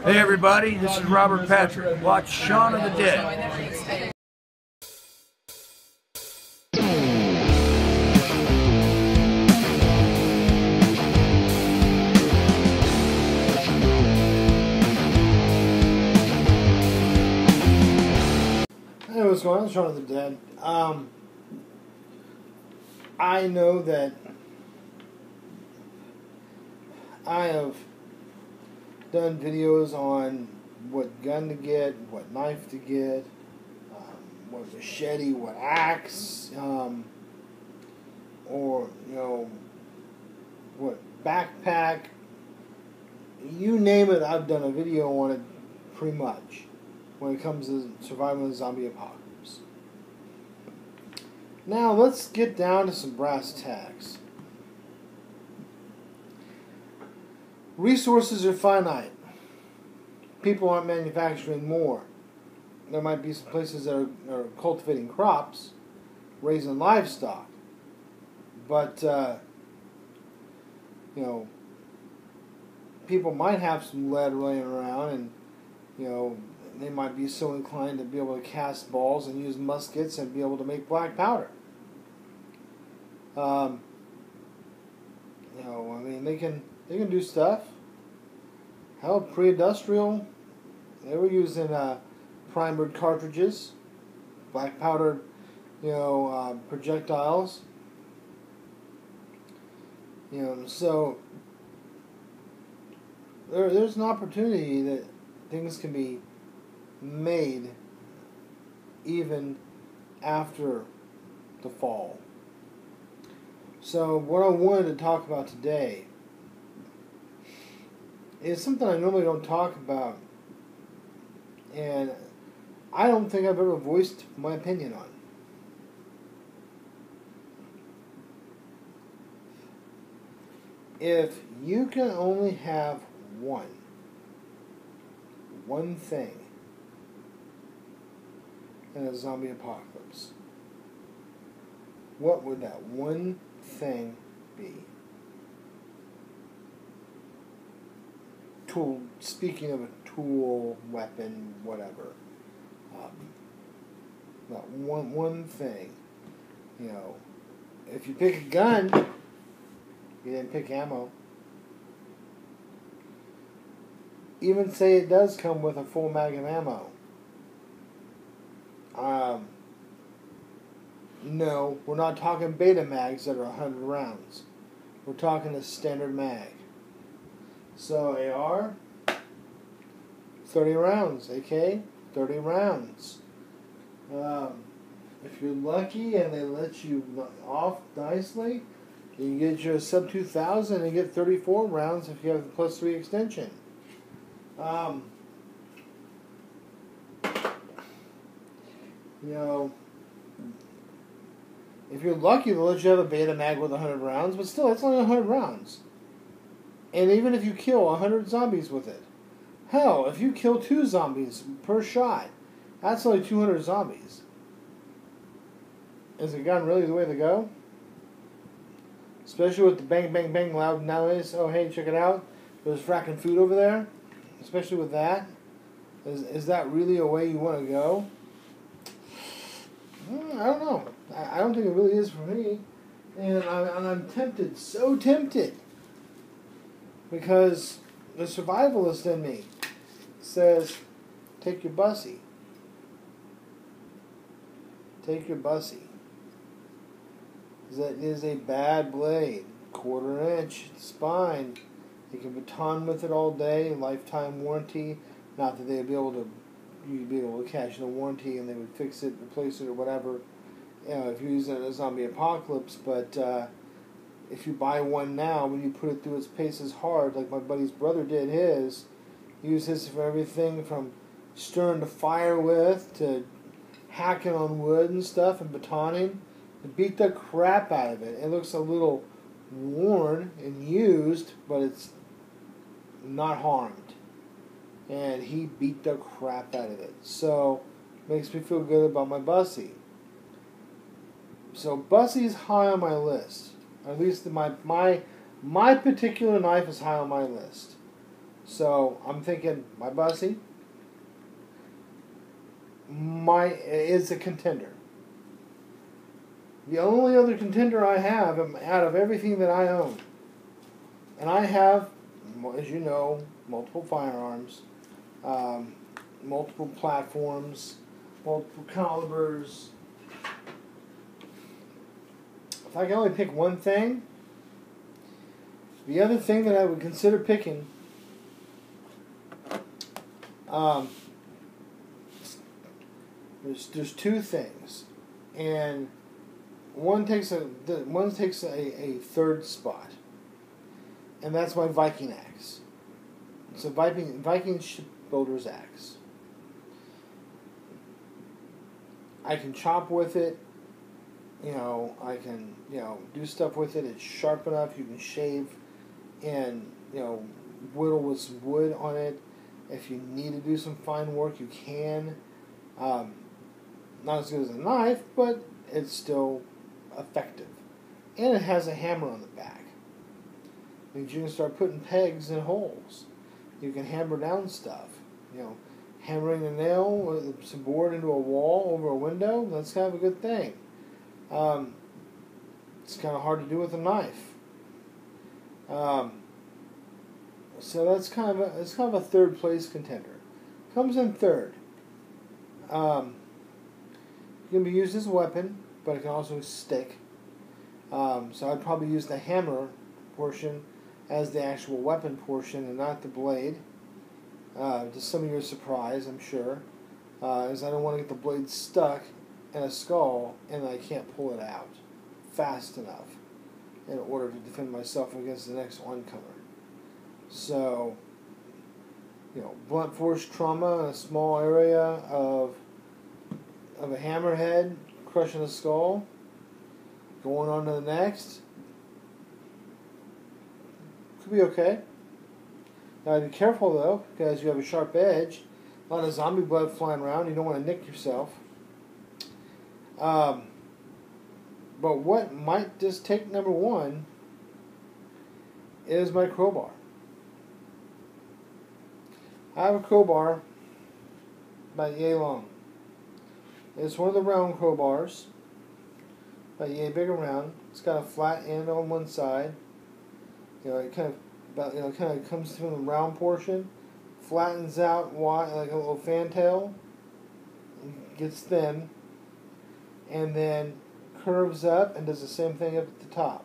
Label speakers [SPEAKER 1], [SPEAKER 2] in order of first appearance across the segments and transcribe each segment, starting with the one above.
[SPEAKER 1] Hey everybody, this is Robert Patrick. Watch Shaun of the Dead.
[SPEAKER 2] Hey, what's going on? Shaun of the Dead. I know that I have done videos on what gun to get, what knife to get, what machete, what axe, or, what backpack. You name it, I've done a video on it pretty much when it comes to surviving the zombie apocalypse. Now, let's get down to some brass tacks. Resources are finite. People aren't manufacturing more. There might be some places that are cultivating crops, raising livestock, but people might have some lead laying around, and they might be so inclined to be able to cast balls and use muskets and be able to make black powder. They can do stuff. Hell, pre-industrial, they were using primered cartridges, black powdered, projectiles. So there's an opportunity that things can be made even after the fall. So what I wanted to talk about today is something I normally don't talk about, and I don't think I've ever voiced my opinion on. If you can only have one thing in a zombie apocalypse, what would that one thing be? Tool. Speaking of a tool, weapon, whatever. That one thing. If you pick a gun, you didn't pick ammo. Even say it does come with a full mag of ammo. No, we're not talking beta mags that are 100 rounds. We're talking a standard mag. So AR, 30 rounds. AK, 30 rounds. If you're lucky and they let you off nicely, you can get your sub 2000 and get 34 rounds if you have the +3 extension. If you're lucky, they'll let you have a beta mag with 100 rounds, but still, it's only 100 rounds. And even if you kill 100 zombies with it, hell, if you kill 2 zombies per shot, that's only 200 zombies. Is a gun really the way to go? Especially with the bang, bang, bang loud noise. Oh, hey, check it out. There's fracking food over there. Especially with that. Is that really a way you want to go? I don't know. I don't think it really is for me. And I'm tempted, so tempted. Because the survivalist in me says, take your bussy. Take your bussy. That is a bad blade. 1/4 inch spine. You can baton with it all day. Lifetime warranty. Not that you'd be able to cash in a warranty and they would fix it, replace it, or whatever. If you use it in a zombie apocalypse. But if you buy one now, when you put it through its paces hard, like my buddy's brother did his, he used his for everything from stirring the fire with to hacking on wood and stuff and batoning. It beat the crap out of it. It looks a little worn and used, but it's not harmed. And he beat the crap out of it. So, makes me feel good about my bussy. So, bussy's high on my list. At least my particular knife is high on my list. So I'm thinking my Bussy is a contender. The only other contender I have out of everything that I own, and I have, as you know, multiple firearms, multiple platforms, multiple calibers. If I can only pick one thing, the other thing that I would consider picking, there's two things, and one takes a third spot, and that's my Viking axe. It's a Viking shipbuilder's axe. I can chop with it. I can do stuff with it. It's sharp enough. You can shave and whittle with some wood on it. If you need to do some fine work, you can. Not as good as a knife, but it's still effective. And it has a hammer on the back. It means you can start putting pegs in holes. You can hammer down stuff. Hammering a nail with some board into a wall over a window, that's kind of a good thing. It's kind of hard to do with a knife. So that's kind of a third place contender. Comes in third. It can be used as a weapon, but it can also stick. So I'd probably use the hammer portion as the actual weapon portion and not the blade. To some of your surprise, I'm sure, is I don't want to get the blade stuck in a skull and I can't pull it out fast enough in order to defend myself against the next oncomer. So, blunt force trauma in a small area of a hammerhead crushing a skull, going on to the next, could be okay. Now be careful though, because you have a sharp edge, a lot of zombie blood flying around, you don't want to nick yourself. But what might just take number one is my crowbar. I have a crowbar about yay long. It's one of the round crowbars, about yay big around. It's got a flat end on one side. It kind of comes from the round portion, flattens out wide like a little fantail, gets thin, and then curves up and does the same thing up at the top.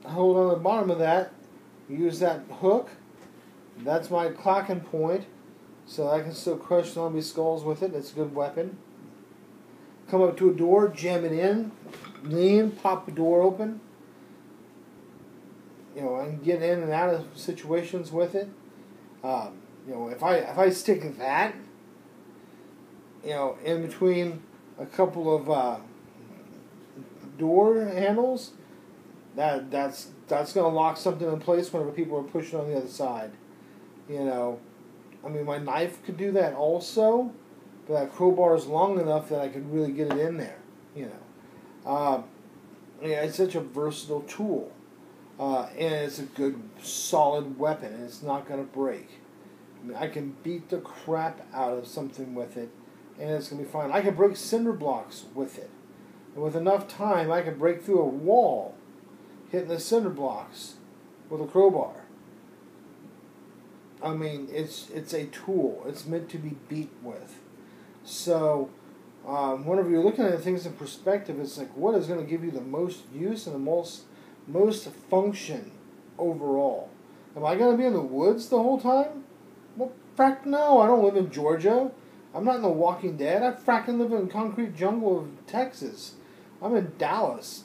[SPEAKER 2] I hold on the bottom of that, use that hook. That's my clocking point, so I can still crush zombie skulls with it. It's a good weapon. Come up to a door, jam it in, lean, pop the door open. I can get in and out of situations with it. If I stick that, in between a couple of door handles, that's going to lock something in place whenever people are pushing on the other side. My knife could do that also, but that crowbar is long enough that I could really get it in there. It's such a versatile tool. And it's a good, solid weapon, and it's not going to break. I can beat the crap out of something with it, and it's going to be fine. I can break cinder blocks with it. And with enough time, I can break through a wall, hitting the cinder blocks with a crowbar. It's a tool. It's meant to be beat with. So, whenever you're looking at things in perspective, it's like, what is going to give you the most use and the most function overall? Am I going to be in the woods the whole time? Well, frack no. I don't live in Georgia. I'm not in The Walking Dead. I fracking live in the concrete jungle of Texas. I'm in Dallas.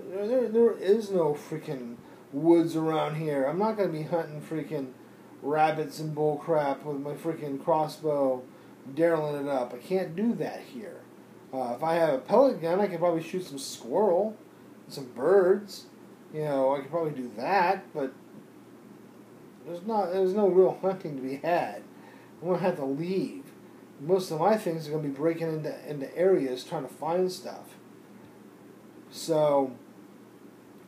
[SPEAKER 2] There is no freaking woods around here. I'm not going to be hunting freaking rabbits and bullcrap with my freaking crossbow, darreling it up. I can't do that here. If I have a pellet gun, I could probably shoot some squirrel, some birds. I could probably do that, but there's no real hunting to be had. I'm gonna have to leave. Most of my things are gonna be breaking into areas trying to find stuff. So,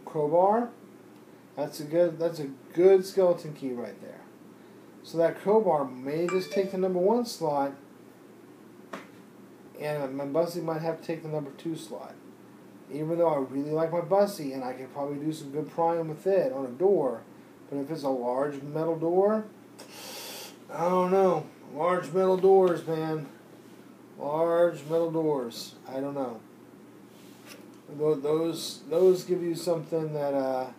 [SPEAKER 2] crowbar, That's a good skeleton key right there. So that crowbar may just take the number 1 slot, and my Bussy might have to take the number 2 slot. Even though I really like my Bussy, and I could probably do some good prying with it on a door, but if it's a large metal door, I don't know. Large metal doors, man. Large metal doors. I don't know. Those give you something that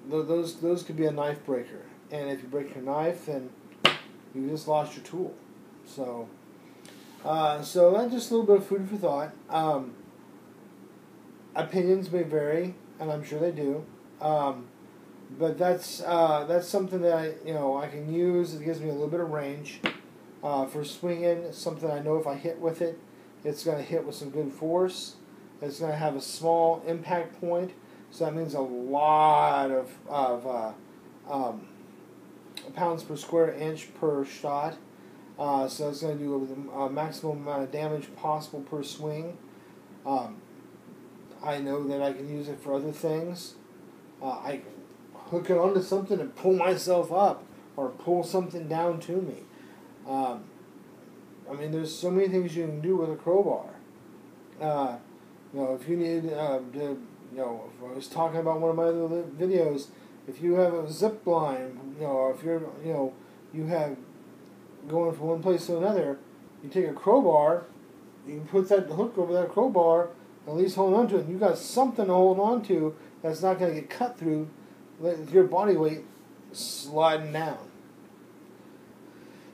[SPEAKER 2] those could be a knife breaker, and if you break your knife, then you just lost your tool. So that's just a little bit of food for thought. Opinions may vary, and I'm sure they do. But that's something that I can use. It gives me a little bit of range for swinging. It's something I know if I hit with it, it's going to hit with some good force. It's going to have a small impact point, so that means a lot of pounds per square inch per shot. So it's going to do a maximum amount of damage possible per swing. I know that I can use it for other things. I can hook it onto something and pull myself up, or pull something down to me. There's so many things you can do with a crowbar. If you need if I was talking about one of my other videos, if you have a zip line, or if you're, you have going from one place to another, you take a crowbar, you can put that hook over that crowbar, at least hold on to it, and you got something to hold on to that's not going to get cut through with your body weight sliding down.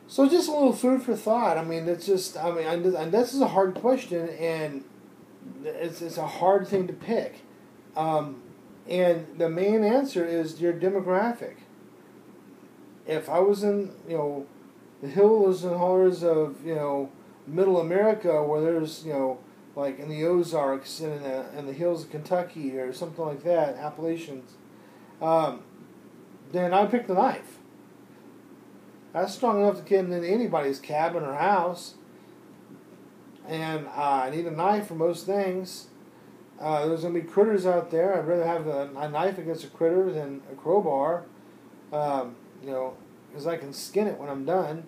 [SPEAKER 2] So just a little food for thought. It's just, and this is a hard question, and it's a hard thing to pick. And the main answer is your demographic. If I was in, the hills and hollers of, middle America, where there's, like in the Ozarks and in the hills of Kentucky or something like that, Appalachians, then I'd pick the knife. That's strong enough to get into anybody's cabin or house. And I need a knife for most things. There's going to be critters out there. I'd rather have a knife against a critter than a crowbar. Because I can skin it when I'm done.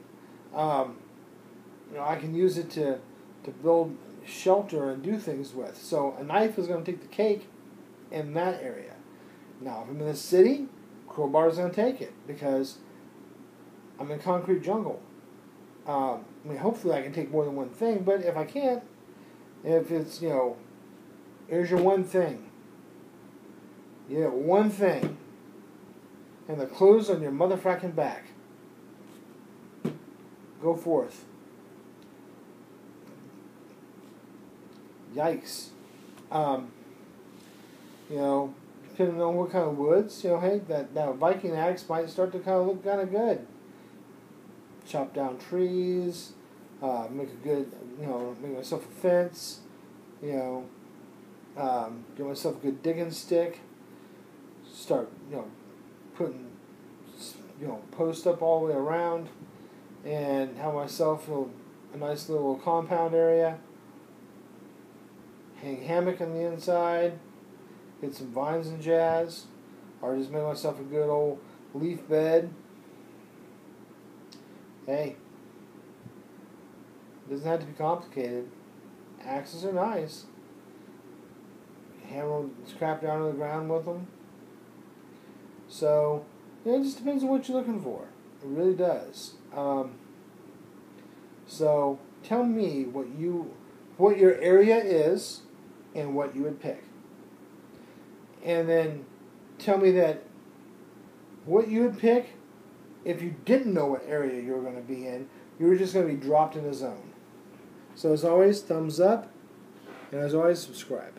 [SPEAKER 2] I can use it to build shelter and do things with. So a knife is going to take the cake in that area. Now, if I'm in the city, crowbar is going to take it because I'm in concrete jungle. Hopefully I can take more than one thing, but if I can't, if it's, here's your one thing. You get one thing. And the clothes on your motherfucking back. Go forth. Yikes. Depending on what kind of woods, hey, that Viking axe might start to kind of look kind of good. Chop down trees, make a good, make myself a fence, get myself a good digging stick, start, putting, post up all the way around, and have myself a nice little compound area, hang hammock on the inside, get some vines and jazz, or just make myself a good old leaf bed. Hey, it doesn't have to be complicated. Axes are nice. Hammer scrap down to the ground with them. So, it just depends on what you're looking for. It really does. So, tell me what your area is and what you would pick. And then tell me that what you would pick, if you didn't know what area you were going to be in, you were just going to be dropped in a zone. So as always, thumbs up, and as always, subscribe.